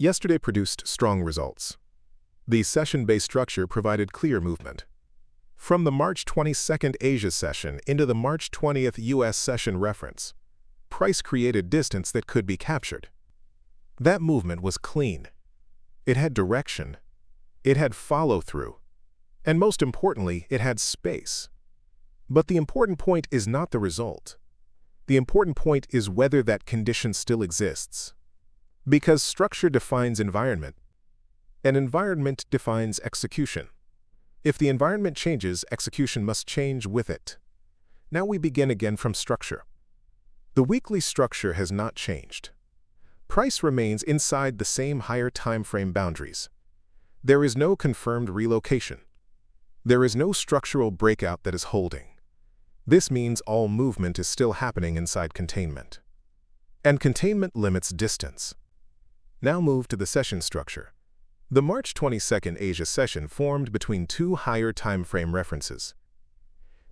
Yesterday produced strong results. The session-based structure provided clear movement. From the March 22nd Asia session into the March 20th US session reference, price created distance that could be captured. That movement was clean. It had direction. It had follow-through. And most importantly, it had space. But the important point is not the result. The important point is whether that condition still exists. Because structure defines environment, and environment defines execution. If the environment changes, execution must change with it. Now we begin again from structure. The weekly structure has not changed. Price remains inside the same higher time frame boundaries. There is no confirmed relocation. There is no structural breakout that is holding. This means all movement is still happening inside containment. And containment limits distance. Now move to the session structure. The March 22nd Asia session formed between two higher time frame references.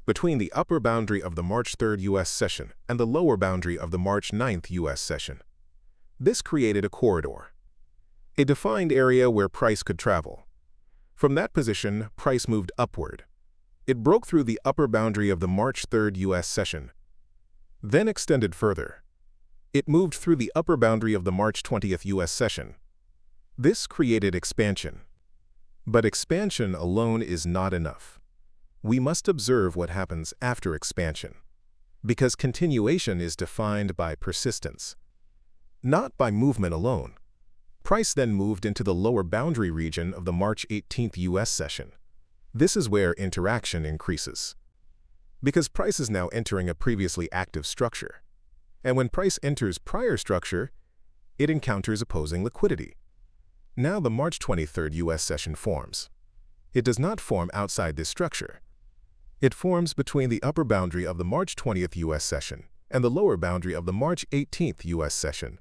Between the upper boundary of the March 3rd US session and the lower boundary of the March 9th US session. This created a corridor, a defined area where price could travel. From that position, price moved upward. It broke through the upper boundary of the March 3rd US session, then extended further. It moved through the upper boundary of the March 20th US session. This created expansion. But expansion alone is not enough. We must observe what happens after expansion, because continuation is defined by persistence, not by movement alone. Price then moved into the lower boundary region of the March 18th US session. This is where interaction increases, because price is now entering a previously active structure. And when price enters prior structure, it encounters opposing liquidity. Now the March 23rd US session forms. It does not form outside this structure. It forms between the upper boundary of the March 20th US session and the lower boundary of the March 18th US session.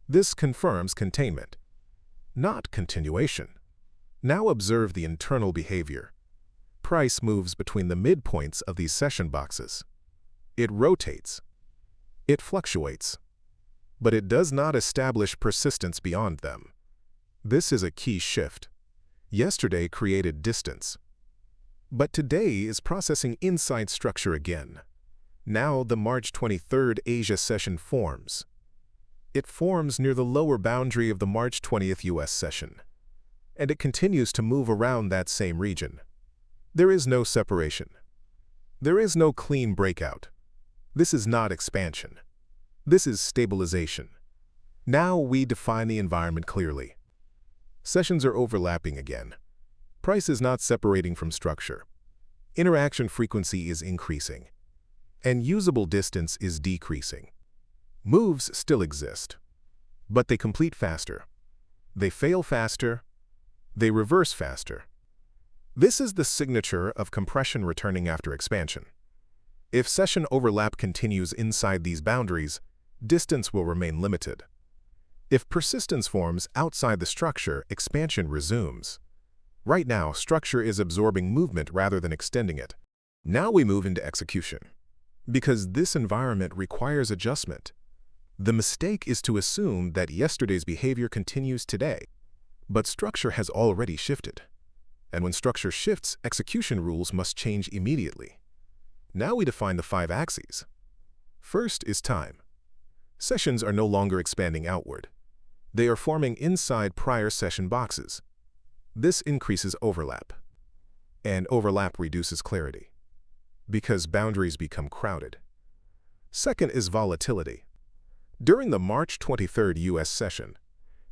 This confirms containment, not continuation. Now observe the internal behavior. Price moves between the midpoints of these session boxes. It rotates. It fluctuates. But it does not establish persistence beyond them. This is a key shift. Yesterday created distance, but today is processing inside structure again. Now the March 23rd Asia session forms. It forms near the lower boundary of the March 20th US session, and it continues to move around that same region. There is no separation. There is no clean breakout. This is not expansion. This is stabilization. Now we define the environment clearly. Sessions are overlapping again. Price is not separating from structure. Interaction frequency is increasing, and usable distance is decreasing. Moves still exist, but they complete faster. They fail faster. They reverse faster. This is the signature of compression returning after expansion. If session overlap continues inside these boundaries, distance will remain limited. If persistence forms outside the structure, expansion resumes. Right now, structure is absorbing movement rather than extending it. Now we move into execution, because this environment requires adjustment. The mistake is to assume that yesterday's behavior continues today, but structure has already shifted. And when structure shifts, execution rules must change immediately. Now we define the 5 axes. First is time. Sessions are no longer expanding outward. They are forming inside prior session boxes. This increases overlap, and overlap reduces clarity, because boundaries become crowded. Second is volatility. During the March 23rd US session,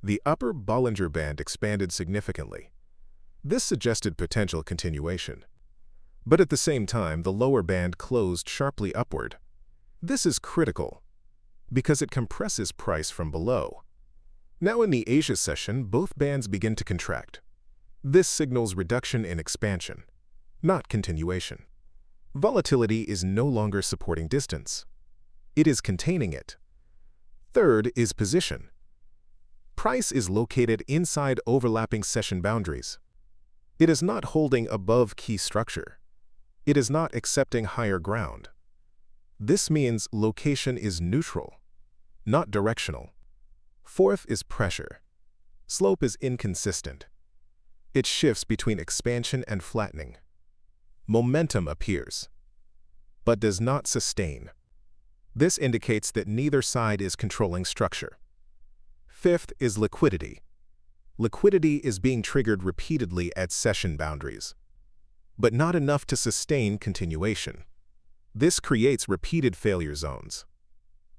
the upper Bollinger Band expanded significantly. This suggested potential continuation. But at the same time, the lower band closed sharply upward. This is critical, because it compresses price from below. Now in the Asia session, both bands begin to contract. This signals reduction in expansion, not continuation. Volatility is no longer supporting distance. It is containing it. Third is position. Price is located inside overlapping session boundaries. It is not holding above key structure. It is not accepting higher ground. This means location is neutral, not directional. Fourth is pressure. Slope is inconsistent. It shifts between expansion and flattening. Momentum appears, but does not sustain. This indicates that neither side is controlling structure. Fifth is liquidity. Liquidity is being triggered repeatedly at session boundaries, but not enough to sustain continuation. This creates repeated failure zones,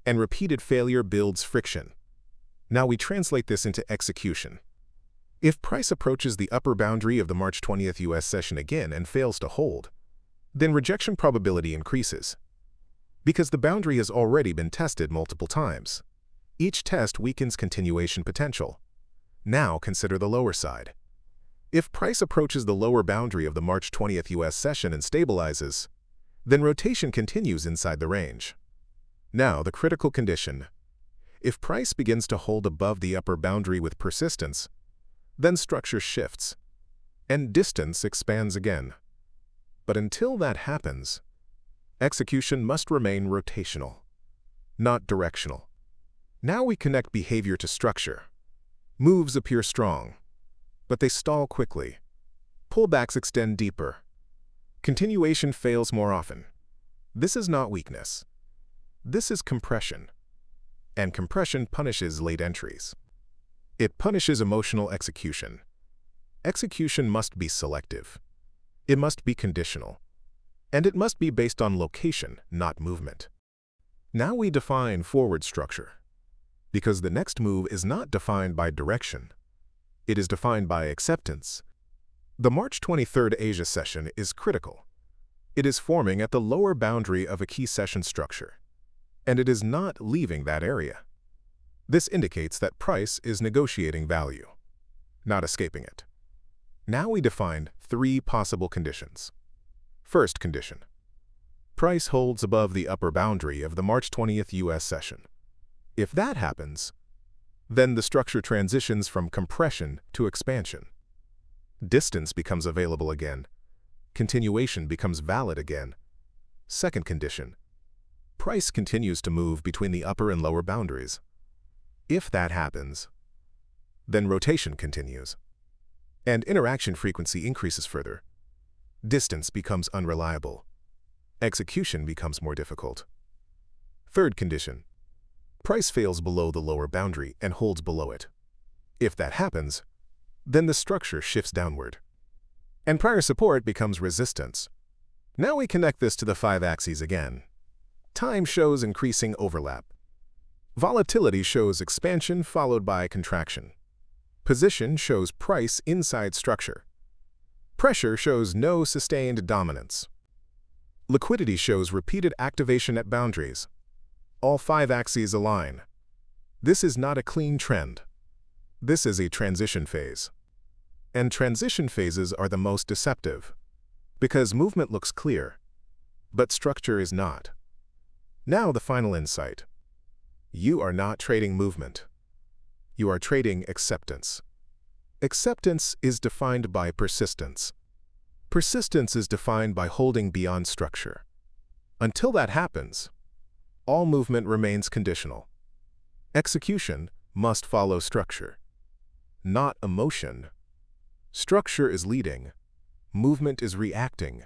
and repeated failure builds friction. Now we translate this into execution. If price approaches the upper boundary of the March 20th US session again and fails to hold, then rejection probability increases. Because the boundary has already been tested multiple times, each test weakens continuation potential. Now consider the lower side. If price approaches the lower boundary of the March 20th US session and stabilizes, then rotation continues inside the range. Now the critical condition. If price begins to hold above the upper boundary with persistence, then structure shifts, and distance expands again. But until that happens, execution must remain rotational, not directional. Now we connect behavior to structure. Moves appear strong, but they stall quickly. Pullbacks extend deeper. Continuation fails more often. This is not weakness. This is compression. And compression punishes late entries. It punishes emotional execution. Execution must be selective. It must be conditional. And it must be based on location, not movement. Now we define forward structure, because the next move is not defined by direction. It is defined by acceptance. The March 23rd Asia session is critical. It is forming at the lower boundary of a key session structure, and it is not leaving that area. This indicates that price is negotiating value, not escaping it. Now we define 3 possible conditions. First condition. Price holds above the upper boundary of the March 20th US session. If that happens, then the structure transitions from compression to expansion. Distance becomes available again. Continuation becomes valid again. Second condition. Price continues to move between the upper and lower boundaries. If that happens, then rotation continues, and interaction frequency increases further. Distance becomes unreliable. Execution becomes more difficult. Third condition. Price fails below the lower boundary and holds below it. If that happens, then the structure shifts downward, and prior support becomes resistance. Now we connect this to the 5 axes again. Time shows increasing overlap. Volatility shows expansion followed by contraction. Position shows price inside structure. Pressure shows no sustained dominance. Liquidity shows repeated activation at boundaries. All 5 axes align. This is not a clean trend. This is a transition phase. And transition phases are the most deceptive, because movement looks clear, but structure is not. Now the final insight. You are not trading movement. You are trading acceptance. Acceptance is defined by persistence. Persistence is defined by holding beyond structure. Until that happens, all movement remains conditional. Execution must follow structure, not emotion. Structure is leading, movement is reacting.